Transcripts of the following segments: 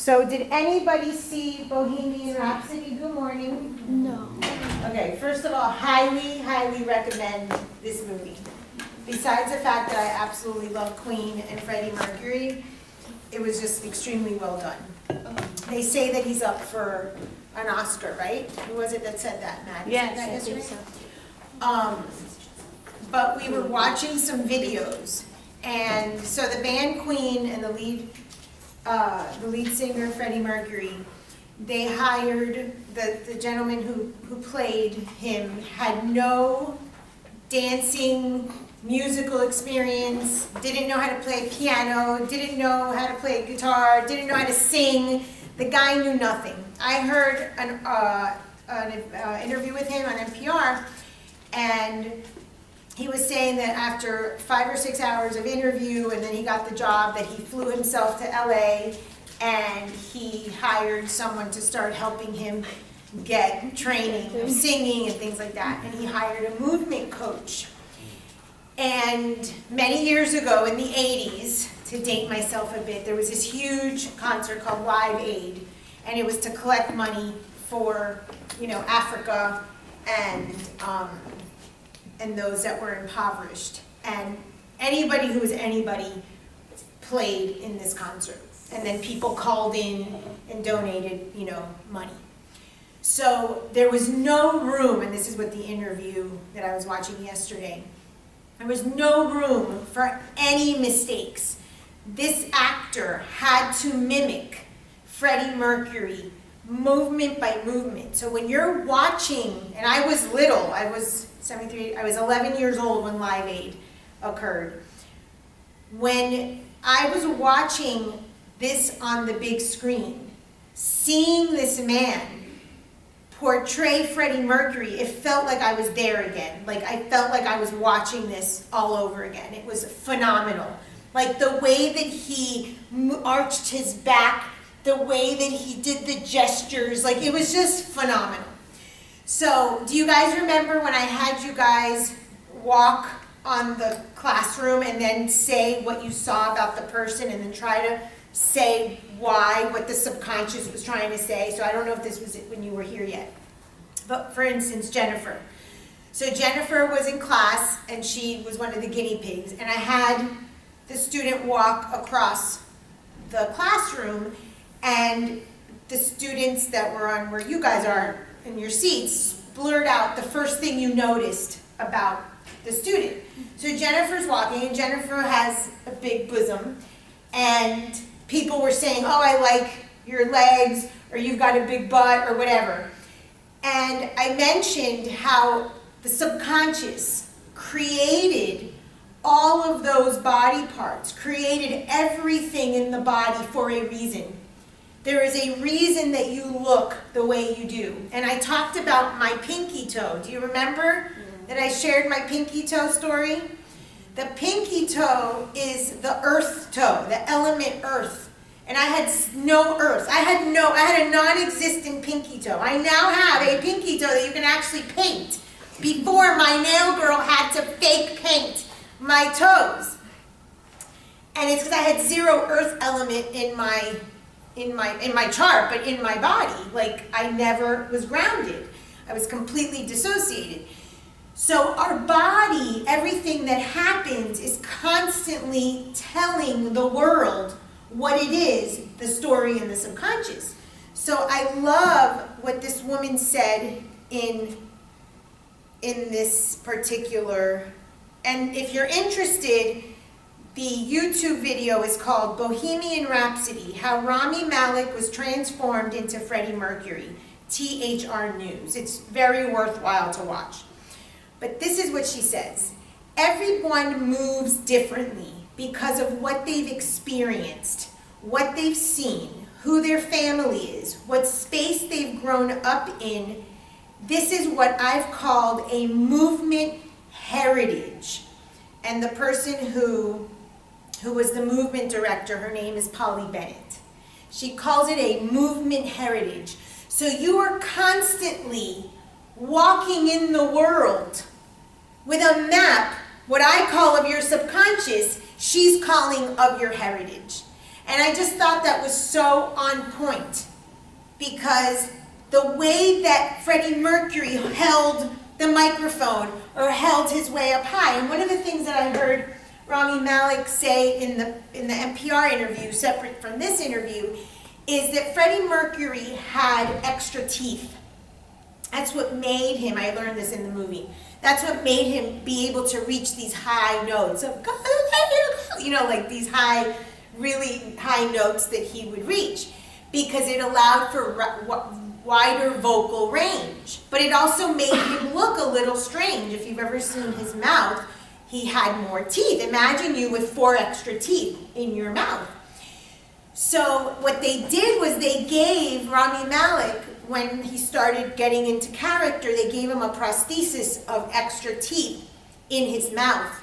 So did anybody see Bohemian Rhapsody? Good morning. No. Okay, first of all, highly, highly recommend this movie. Besides the fact that I absolutely love Queen and Freddie Mercury, it was just extremely well done. They say that he's up for an Oscar, right? Who was it that said that, Matt? Yes, that I think yesterday? so. But we were watching some videos, and so the band Queen and the lead singer Freddie Mercury, they hired the gentleman who played him, had no dancing musical experience, didn't know how to play piano, didn't know how to play guitar, didn't know how to sing. The guy knew nothing. I heard an interview with him on NPR, and he was saying that after 5 or 6 hours of interview, and then he got the job, that he flew himself to LA and he hired someone to start helping him get training of singing and things like that. And he hired a movement coach. And many years ago in the 80s, to date myself a bit, there was this huge concert called Live Aid, and it was to collect money for, Africa and those that were impoverished. And anybody who was anybody played in this concert. And then people called in and donated, money. So there was no room, and this is what the interview that I was watching yesterday, there was no room for any mistakes. This actor had to mimic Freddie Mercury movement by movement. So when you're watching, and I was little, I was 73, I was 11 years old when Live Aid occurred. When I was watching this on the big screen, seeing this man portray Freddie Mercury, it felt like I was there again. Like I felt like I was watching this all over again. It was phenomenal. Like the way that he arched his back, the way that he did the gestures, like it was just phenomenal. So do you guys remember when I had you guys walk on the classroom and then say what you saw about the person and then try to say what the subconscious was trying to say? So I don't know if this was it when you were here yet. But for instance, Jennifer. So Jennifer was in class and she was one of the guinea pigs, and I had the student walk across the classroom, and the students that were on where you guys are in your seats blurred out the first thing you noticed about the student. So Jennifer's walking, and Jennifer has a big bosom, and people were saying, oh, I like your legs, or you've got a big butt, or whatever. And I mentioned how the subconscious created all of those body parts, created everything in the body for a reason. There is a reason that you look the way you do. And I talked about my pinky toe. Do you remember that I shared my pinky toe story? The pinky toe is the earth toe, the element earth. And I had no earth. I had a non-existent pinky toe. I now have a pinky toe that you can actually paint. Before, my nail girl had to fake paint my toes. And it's because I had zero earth element in my chart, but in my body. Like I never was grounded. I was completely dissociated. So our body, everything that happens is constantly telling the world what it is, the story in the subconscious. So I love what this woman said in this particular, and if you're interested, the YouTube video is called Bohemian Rhapsody, How Rami Malek Was Transformed into Freddie Mercury, THR News. It's very worthwhile to watch. But this is what she says. Everyone moves differently because of what they've experienced, what they've seen, who their family is, what space they've grown up in. This is what I've called a movement heritage. And the person who was the movement director, her name is Polly Bennett. She calls it a movement heritage. So you are constantly walking in the world with a map, what I call of your subconscious, she's calling of your heritage. And I just thought that was so on point, because the way that Freddie Mercury held the microphone or held his way up high, and one of the things that I heard Rami Malek say in the NPR interview, separate from this interview, is that Freddie Mercury had extra teeth. That's what made him, I learned this in the movie, that's what made him be able to reach these high notes of, you know, like these high, really high notes that he would reach, because it allowed for wider vocal range. But it also made him look a little strange. If you've ever seen his mouth, he had more teeth. Imagine you with 4 extra teeth in your mouth. So what they did was they gave Rami Malek, when he started getting into character, they gave him a prosthesis of extra teeth in his mouth.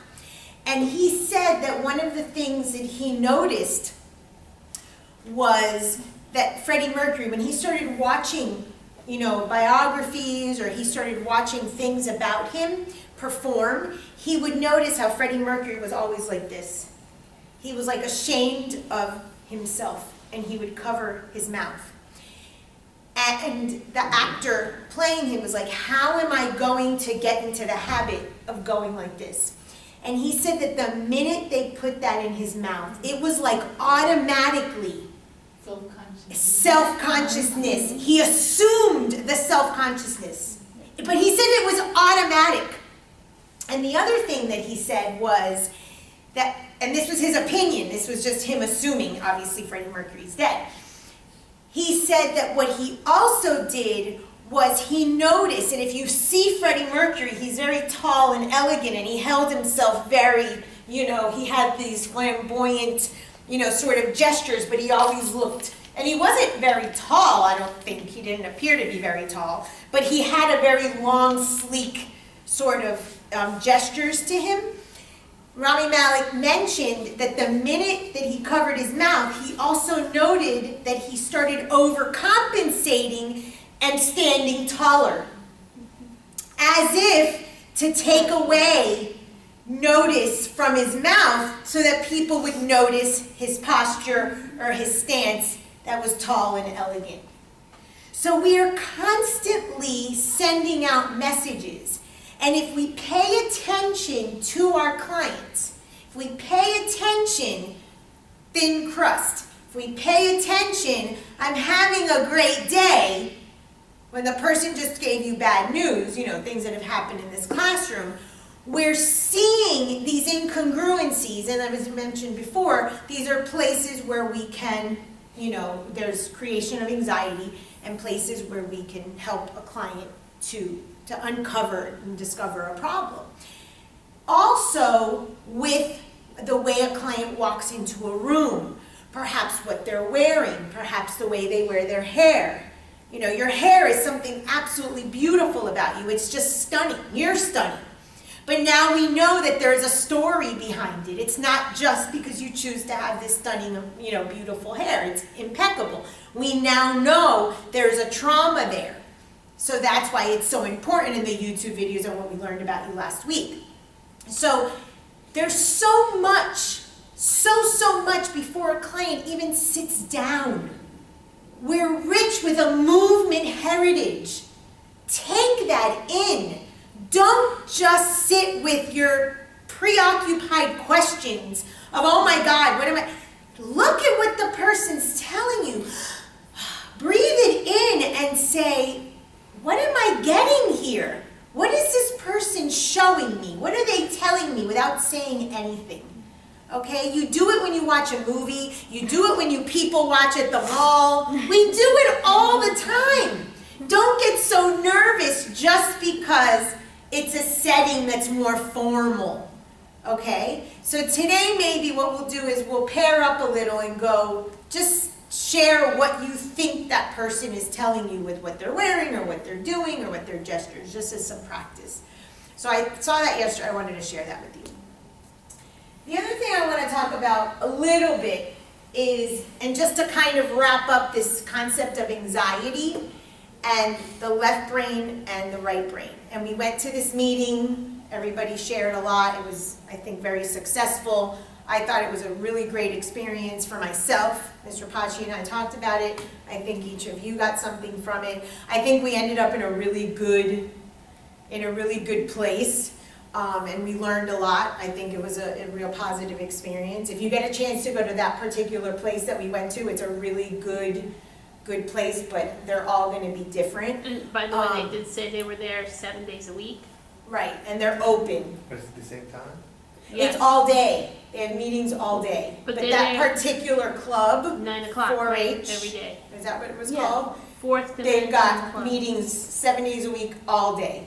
And he said that one of the things that he noticed was that Freddie Mercury, when he started watching, you know, biographies, or he started watching things about him perform, he would notice how Freddie Mercury was always like this. He was like ashamed of himself, and he would cover his mouth. And the actor playing him was like, how am I going to get into the habit of going like this? And he said that the minute they put that in his mouth, it was like automatically self-consciousness. He assumed the self-consciousness. But he said it was automatic. And the other thing that he said was that, and this was his opinion, this was just him assuming, obviously Freddie Mercury's dead. He said that what he also did was he noticed, and if you see Freddie Mercury, he's very tall and elegant, and he held himself very, you know, he had these flamboyant, you know, sort of gestures, but he always looked, and he wasn't very tall, I don't think, he didn't appear to be very tall, but he had a very long, sleek sort of gestures to him. Rami Malek mentioned that the minute that he covered his mouth, he also noted that he started overcompensating and standing taller, as if to take away notice from his mouth so that people would notice his posture or his stance that was tall and elegant. So we are constantly sending out messages. And if we pay attention to our clients, if we pay attention, thin crust, if we pay attention, I'm having a great day, when the person just gave you bad news, you know, things that have happened in this classroom, we're seeing these incongruencies, and as I mentioned before, these are places where we can, you know, there's creation of anxiety, and places where we can help a client to uncover and discover a problem. Also, with the way a client walks into a room, perhaps what they're wearing, perhaps the way they wear their hair. You know, your hair is something absolutely beautiful about you. It's just stunning. You're stunning. But now we know that there's a story behind it. It's not just because you choose to have this stunning, you know, beautiful hair. It's impeccable. We now know there's a trauma there. So that's why it's so important in the YouTube videos and what we learned about you last week. So there's so much before a client even sits down. We're rich with a movement heritage. Take that in. Don't just sit with your preoccupied questions of, oh my God, what am I? Look at what the person's telling you. Breathe it in and say, what am I getting here? What is this person showing me? What are they telling me without saying anything? Okay, you do it when you watch a movie. You do it when you people watch at the mall. We do it all the time. Don't get so nervous just because it's a setting that's more formal. Okay, so today maybe what we'll do is we'll pair up a little and go, just share what you think that person is telling you with what they're wearing or what they're doing or what their gestures, just as some practice. So I saw that yesterday. I wanted to share that with you. The other thing I want to talk about a little bit is, and just to kind of wrap up this concept of anxiety and the left brain and the right brain. And we went to this meeting. Everybody shared a lot. It was, I think, very successful. I thought it was a really great experience for myself. Mr. Paci and I talked about it. I think each of you got something from it. I think we ended up in a really good place. And we learned a lot. I think it was a real positive experience. If you get a chance to go to that particular place that we went to, it's a really good place, but they're all going to be different. And by the way, they did say they were there 7 days a week. Right, and they're open. But it's at the same time? Yes. It's all day. They have meetings all day. But But they're that there particular club, 9 o'clock, right, 4-H, every day. is that what it was Yeah. called? 4th to They've 9 got o'clock. meetings 7 days a week, all day.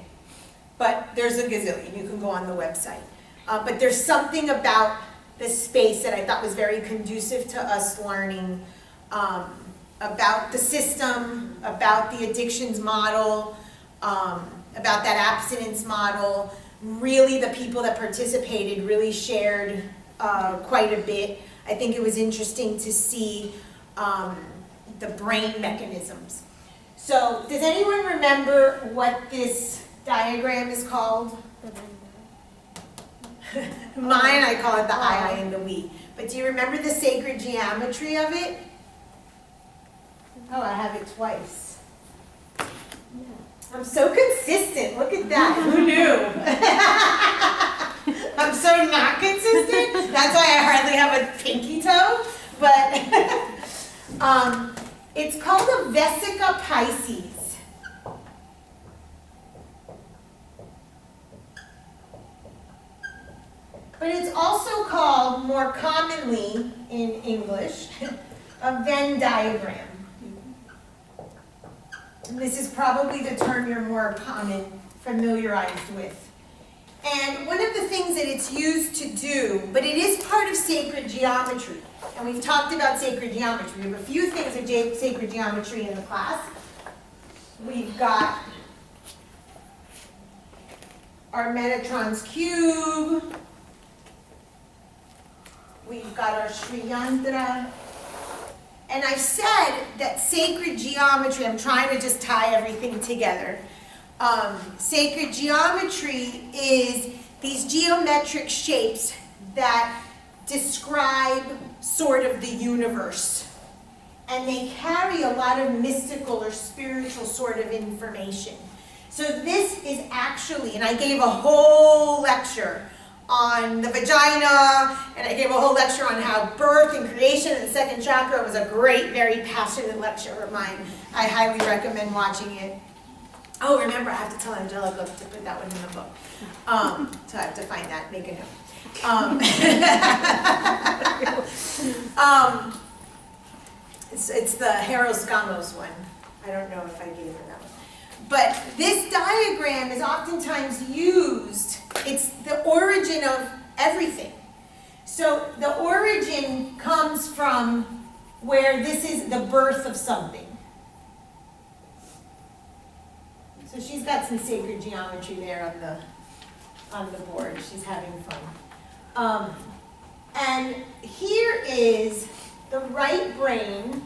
But there's a gazillion, you can go on the website. But there's something about the space that I thought was very conducive to us learning about the system, about the addictions model, about that abstinence model. Really, the people that participated really shared quite a bit. I think it was interesting to see the brain mechanisms. So, does anyone remember what this diagram is called? Mine, I call it the I and the we. But do you remember the sacred geometry of it? Oh, I have it twice. I'm so consistent, look at that, who knew? I'm so not consistent, that's why I hardly have a pinky toe, but it's called a vesica Pisces. But it's also called, more commonly in English, a Venn diagram. And this is probably the term you're more familiarized with. And one of the things that it's used to do, but it is part of sacred geometry, and we've talked about sacred geometry. We have a few things of sacred geometry in the class. We've got our Metatron's cube. We've got our Sri Yantra. And I've said that sacred geometry, I'm trying to just tie everything together. Sacred geometry is these geometric shapes that describe sort of the universe. And they carry a lot of mystical or spiritual sort of information. So this is actually, and I gave a whole lecture on the vagina, and I gave a whole lecture on how birth and creation and the second chakra. It was a great, very passionate lecture of mine. I highly recommend watching it. Oh, remember, I have to tell Angelica to put that one in the book. So I have to find that, make a note. It's the Heros Gamos one. I don't know if I gave her that one. But this diagram is oftentimes used, it's the origin of everything. So the origin comes from where this is the birth of something. So she's got some sacred geometry there on the board. She's having fun. And here is the right brain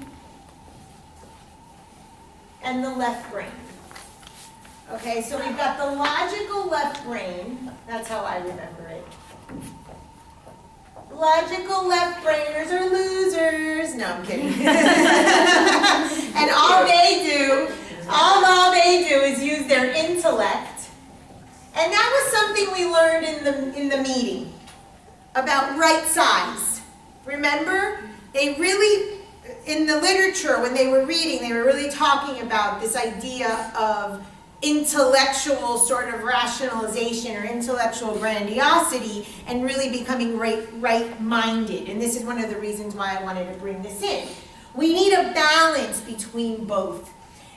and the left brain. Okay, so we've got the logical left brain. That's how I remember it. Logical left brainers are losers. No, I'm kidding. And all they do is use their intellect. And that was something we learned in the meeting about right size. Remember? They really, in the literature, when they were reading, they were really talking about this idea of intellectual sort of rationalization or intellectual grandiosity and really becoming right-minded. And this is one of the reasons why I wanted to bring this in. We need a balance between both.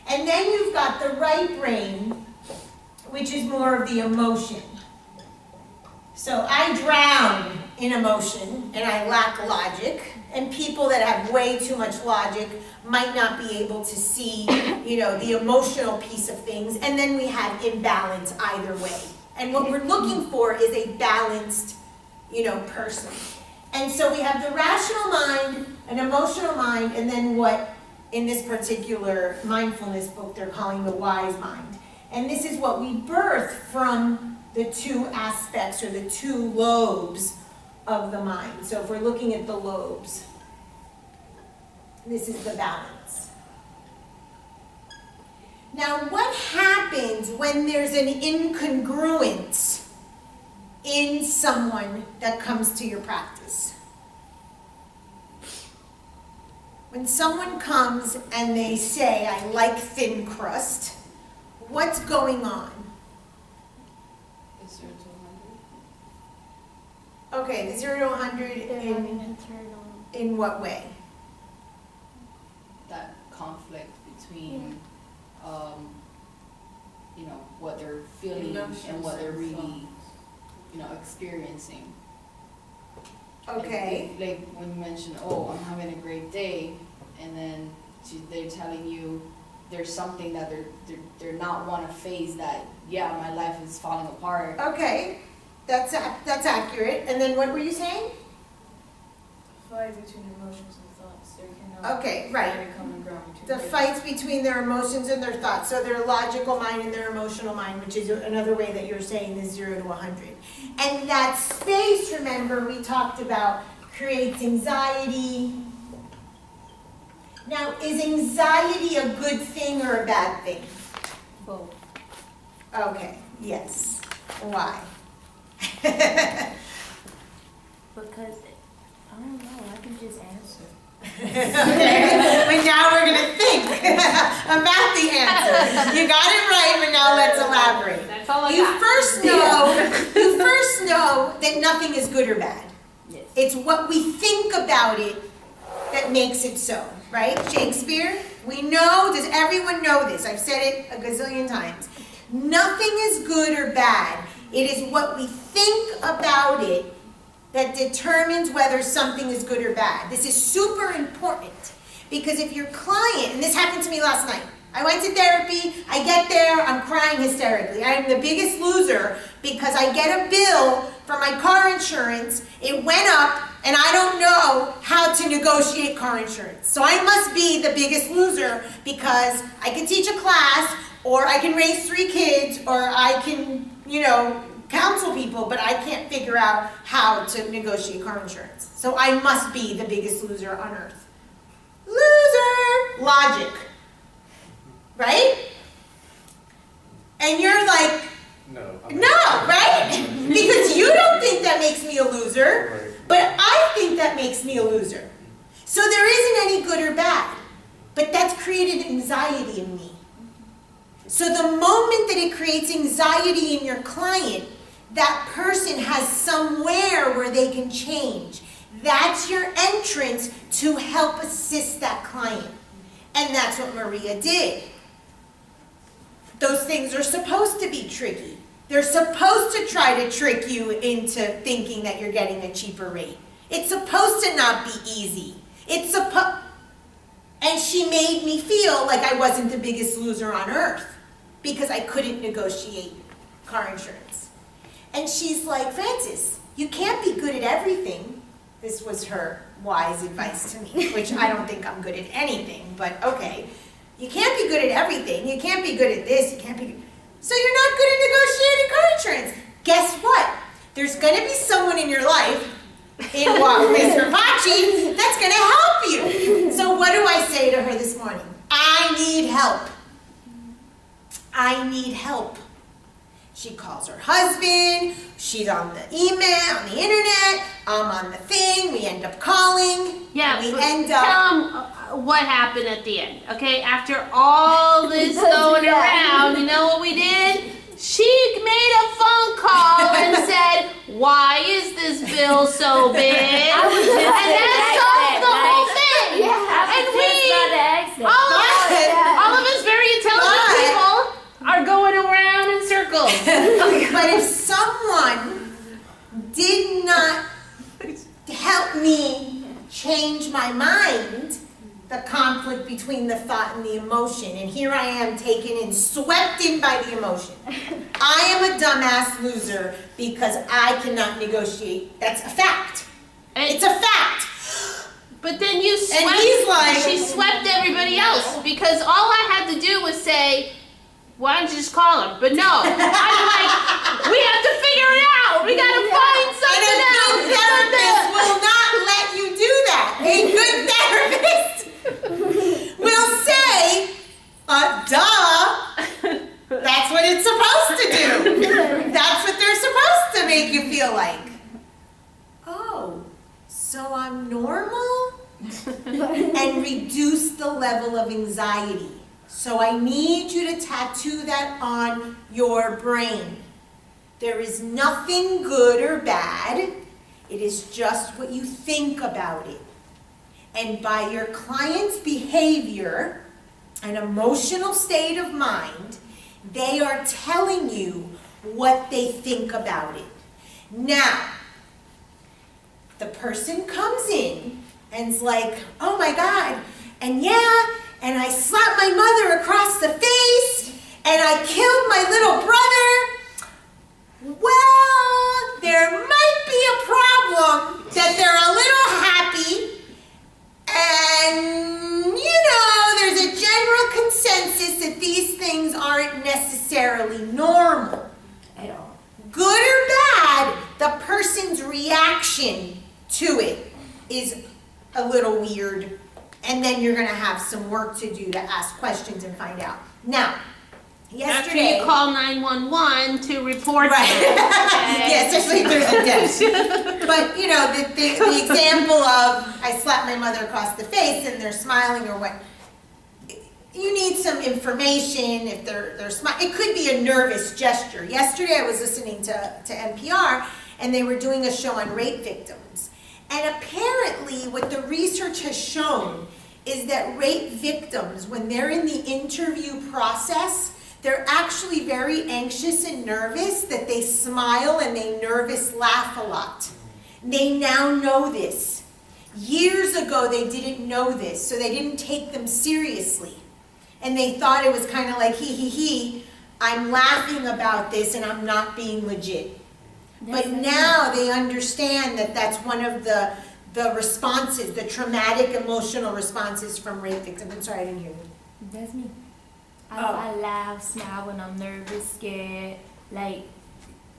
And then you've got the right brain, which is more of the emotion. So I drown in emotion and I lack logic. And people that have way too much logic might not be able to see, the emotional piece of things. And then we have imbalance either way. And what we're looking for is a balanced, person. And so we have the rational mind, an emotional mind, and then what in this particular mindfulness book they're calling the wise mind. And this is what we birth from the two aspects or the two lobes of the mind. So if we're looking at the lobes, this is the balance. Now, what happens when there's an incongruence in someone that comes to your practice? When someone comes and they say, I like thin crust, what's going on? The 0 to 100. Okay, the 0 to 100 in what way? That conflict between, you know, what they're feeling and what they're really, you know, experiencing. Okay. Like when you mention, oh, I'm having a great day, and then they're telling you there's something that they're not want to face, that, yeah, my life is falling apart. Okay, that's accurate. And then what were you saying? Fight between emotions and thoughts. There cannot Okay, right. find a common ground between The them. fights between their emotions and their thoughts. So their logical mind and their emotional mind, which is another way that you're saying is 0 to 100. And that space, remember, we talked about, creates anxiety. Now, is anxiety a good thing or a bad thing? Both. Okay, yes. Why? Because, I don't know, I can just answer. Okay, but now we're gonna think about the answer. You got it right, but now let's elaborate. That's all I You got. first know that nothing is good or bad. Yes. It's what we think about it that makes it so, right? Shakespeare, we know, does everyone know this? I've said it a gazillion times. Nothing is good or bad. It is what we think about it that determines whether something is good or bad. This is super important because if your client, and this happened to me last night, I went to therapy, I get there, I'm crying hysterically. I'm the biggest loser because I get a bill for my car insurance, it went up, and I don't know how to negotiate car insurance. So I must be the biggest loser because I can teach a class, or I can raise 3 kids, or I can, you know, counsel people, but I can't figure out how to negotiate car insurance. So I must be the biggest loser on earth. Loser! Logic. Right? And you're like, no, right? Because you don't think that makes me a loser, but I think that makes me a loser. So there isn't any good or bad, but that's created anxiety in me. So the moment that it creates anxiety in your client, that person has somewhere where they can change. That's your entrance to help assist that client. And that's what Maria did. Those things are supposed to be tricky. They're supposed to try to trick you into thinking that you're getting a cheaper rate. It's supposed to not be easy. And she made me feel like I wasn't the biggest loser on earth because I couldn't negotiate car insurance. And she's like, Frances, you can't be good at everything. This was her wise advice to me, which I don't think I'm good at anything, but okay. You can't be good at everything. You can't be good at this. You can't be. So you're not good at negotiating car insurance. Guess what? There's going to be someone in your life, in Mr. Pachi, that's going to help you. So what do I say to her this morning? I need help. I need help. She calls her husband, she's on the email, on the internet, I'm on the thing, we end up calling, Yeah, we but end up... tell them what happened at the end, okay? After all this going around, you know what we did? She made a phone call and said, why is this bill so big? And that solved the whole thing. And all of us very intelligent people are going around in circles. But if someone did not help me change my mind, the conflict between the thought and the emotion, and here I am taken in, swept in by the emotion. I am a dumbass loser because I cannot negotiate. That's a fact. It's a fact. But then you swept, And he's like, she swept everybody else because all I had to do was say, why don't you just call him? But no, I'm like, we have to figure it out. We gotta find And something a else. good therapist will not let you do that. A good therapist will say, duh, that's what it's supposed to do. That's what they're supposed to make you feel like. Oh, so I'm normal? And reduce the level of anxiety. So I need you to tattoo that on your brain. There is nothing good or bad. It is just what you think about it. And by your client's behavior and emotional state of mind, they are telling you what they think about it. Now, the person comes in and's like, oh my God, and yeah, and I slapped my mother across the face, and I killed my little brother. Well, there might be a problem that they're a little happy, and there's a general consensus that these things aren't necessarily normal. At all. Good or bad, the person's reaction to it is a little weird, and then you're gonna have some work to do to ask questions and find out. Now, After yesterday. you call 911 to report Right. that. Yeah, especially if there's a death. But the example of I slapped my mother across the face and they're smiling or what. You need some information if they're smiling. It could be a nervous gesture. Yesterday I was listening to NPR and they were doing a show on rape victims. And apparently what the research has shown is that rape victims, when they're in the interview process, they're actually very anxious and nervous, that they smile and they nervous laugh a lot. They now know this. Years ago they didn't know this, so they didn't take them seriously. And they thought it was kind of like, he, I'm laughing about this and I'm not being legit. But now they understand that that's one of the responses, the traumatic emotional responses from rape victims. I'm sorry, I didn't hear you. That's me. Oh. I laugh, smile when I'm nervous, scared, like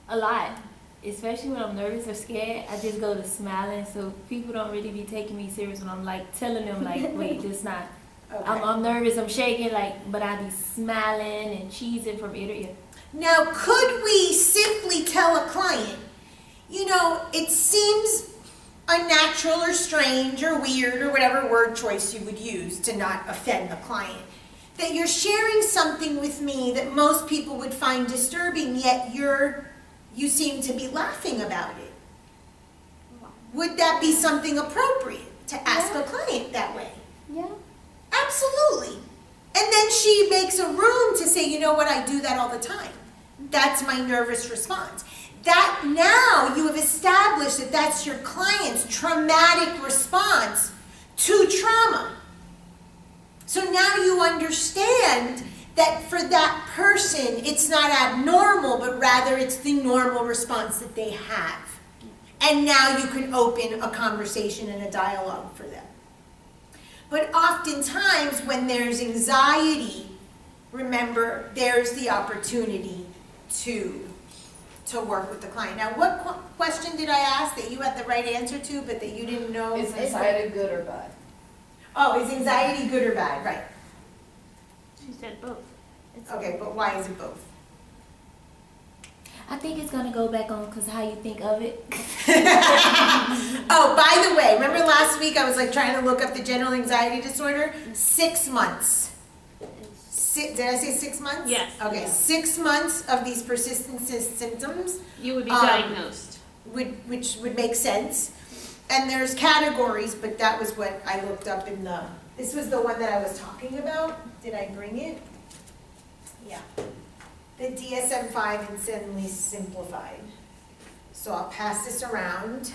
a lot. Especially when I'm nervous or scared, I just go to smiling. So people don't really be taking me serious when I'm like telling them like, wait, this not. Okay. I'm nervous, I'm shaking, but I be smiling and cheesing from ear to ear. Now, could we simply tell a client, it seems unnatural or strange or weird or whatever word choice you would use to not offend the client, that you're sharing something with me that most people would find disturbing, yet you seem to be laughing about it. Would that be something appropriate to ask a client that way? Yeah. Absolutely. And then she makes a room to say, you know what, I do that all the time. That's my nervous response. That now you have established that that's your client's traumatic response to trauma. So now you understand that for that person, it's not abnormal, but rather it's the normal response that they have. And now you can open a conversation and a dialogue for them. But oftentimes when there's anxiety, remember, there's the opportunity to work with the client. Now, what question did I ask that you had the right answer to, but that you didn't know? Is anxiety good or bad? Oh, is anxiety good or bad? Right. She said both. Okay, but why is it both? I think it's gonna go back on because how you think of it. Oh, by the way, remember last week I was trying to look up the general anxiety disorder? 6 months. Did I say 6 months? Yes. Okay, 6 months of these persistent symptoms. You would be diagnosed. Which would make sense. And there's categories, but that was what I looked up this was the one that I was talking about. Did I bring it? Yeah. The DSM-5 Insanely Simplified. So I'll pass this around.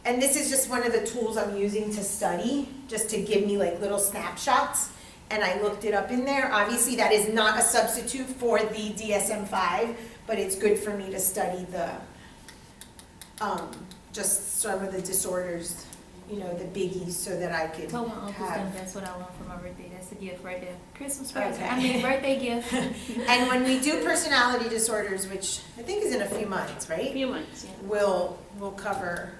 And this is just one of the tools I'm using to study, just to give me little snapshots. And I looked it up in there. Obviously that is not a substitute for the DSM-5, but it's good for me to study just some of the disorders you know, the biggies so that I could Told my uncles them have. that's what I want for my birthday. That's the gift right there. Christmas present. Okay. I mean, birthday gift. And when we do personality disorders, which I think is in a few months, A right? few months, yeah. We'll cover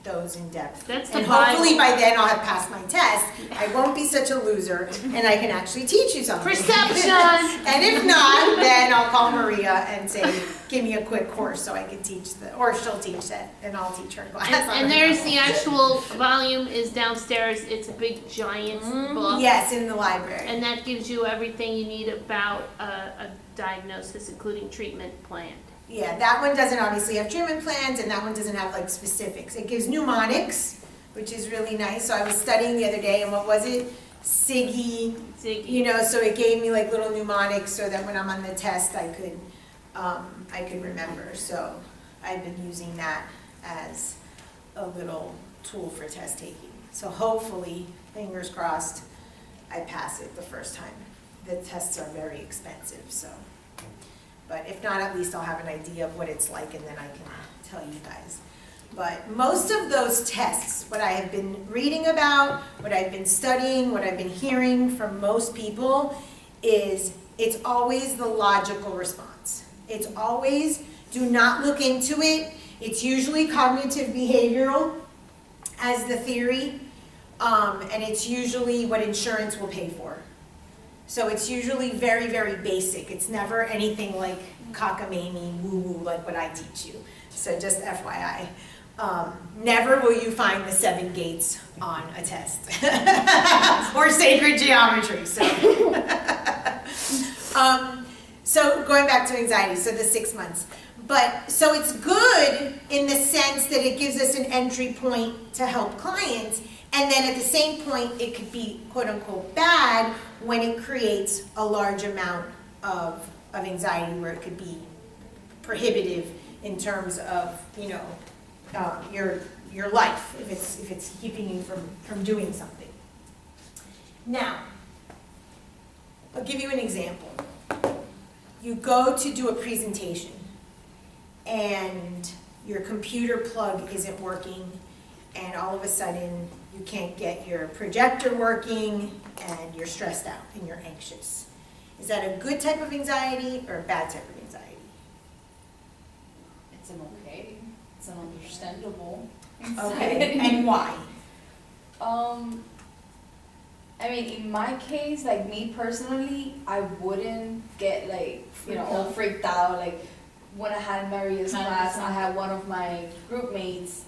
those in depth. That's the And hopefully Bible. by then I'll have passed my test. I won't be such a loser and I can actually teach you something. Perception. And if not, then I'll call Maria and say, give me a quick course so I can teach or she'll teach that and I'll teach her class. And there's the actual volume is downstairs. It's a big giant book. Yes, in the library. And that gives you everything you need about a diagnosis, including treatment plan. Yeah, that one doesn't obviously have treatment plans, and that one doesn't have like specifics. It gives mnemonics, which is really nice. So I was studying the other day, and what was it? Siggy, Ziggy. you know, so it gave me like little mnemonics so that when I'm on the test, I could remember. So I've been using that as a little tool for test taking. So hopefully, fingers crossed, I pass it the first time. The tests are very expensive, so. But if not, at least I'll have an idea of what it's like and then I can tell you guys. But most of those tests, what I have been reading about, what I've been studying, what I've been hearing from most people is it's always the logical response. It's always, do not look into it. It's usually cognitive behavioral as the theory, and it's usually what insurance will pay for. So it's usually very, very basic. It's never anything like cockamamie, woo-woo, like what I teach you. So just FYI. Never will you find the 7 gates on a test. Or sacred geometry. So going back to anxiety, so the 6 months. But, so it's good in the sense that it gives us an entry point to help clients. And then at the same point, it could be quote unquote bad when it creates a large amount of anxiety where it could be prohibitive in terms of, you know, your life, if it's keeping you from doing something. Now, I'll give you an example. You go to do a presentation and your computer plug isn't working and all of a sudden you can't get your projector working and you're stressed out and you're anxious. Is that a good type of anxiety or a bad type of anxiety? It's an okay, it's an understandable. Okay, and why? I mean, in my case, like me personally, I wouldn't get like, you know, all freaked out. Like when I had Maria's class, I had one of my group mates,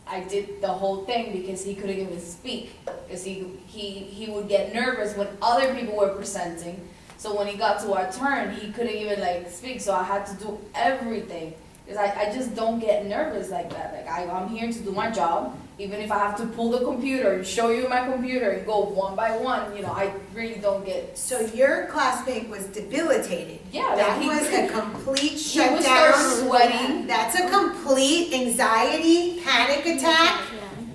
I did the whole thing because he couldn't even speak. Because he would get nervous when other people were presenting. So when he got to our turn, he couldn't even like speak. So I had to do everything. Because I just don't get nervous like that. Like I'm here to do my job. Even if I have to pull the computer and show you my computer and go one by one, you know, I really don't get. So your classmate was debilitated. Yeah, That like was a complete he shutdown. would start sweating. That's a complete anxiety, panic attack, Even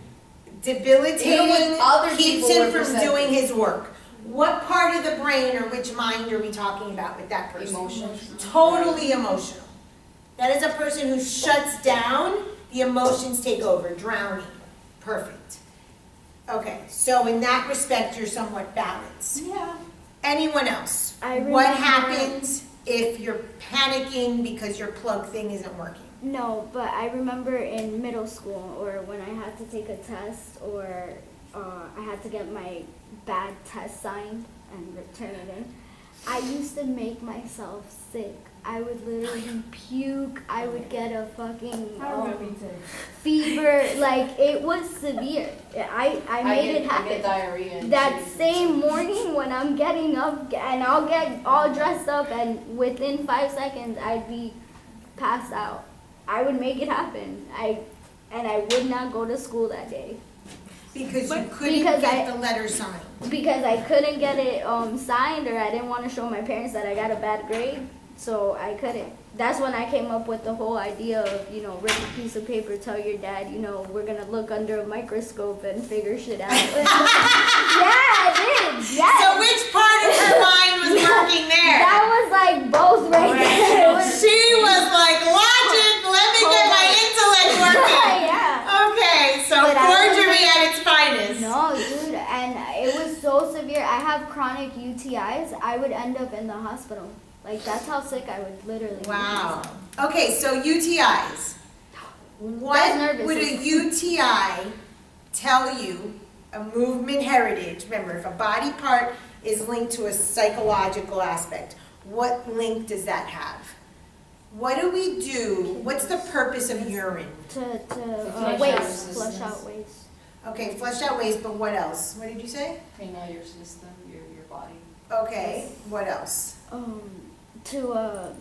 debilitating, with other keeps people him were from presenting. doing his work. What part of the brain or which mind are we talking about with that person? Emotions. Totally emotional. That is a person who shuts down, the emotions take over, drowning. Perfect. Okay, so in that respect, you're somewhat balanced. Yeah. Anyone else? I What remember- happens if you're panicking because your plug thing isn't working? No, but I remember in middle school or when I had to take a test or I had to get my bad test signed and return it in, I used to make myself sick. I would literally puke. I would get a fucking fever. Like, it was severe. I made it happen. I get diarrhea. and That shit. same morning when I'm getting up and I'll get all dressed up and within 5 seconds I'd be passed out. I would make it happen. I would not go to school that day Because you couldn't Because get I- the letter signed. because I couldn't get it signed or I didn't want to show my parents that I got a bad grade, so I couldn't. That's when I came up with the whole idea of, you know, rip a piece of paper, tell your dad, you know, we're gonna look under a microscope and figure shit out. Yeah, I did. Yes. So which part of her mind was working there? That was like both right there. It was- She was like, logic, let me get my intellect working. yeah. Okay, so But I was forgery severe. I have chronic UTIs. I would end up in the hospital. Like, that's how sick I would literally be. Wow. Okay, so UTIs. What nervous would a UTI tell you? A movement heritage. Remember, if a body part is linked to a psychological aspect, what link does that have? What do we do? What's the purpose of urine? To Flush waste, out flush out waste. Okay, flushed out waste, but what else? What did you say? Clean out your system, your body. Okay, what else? To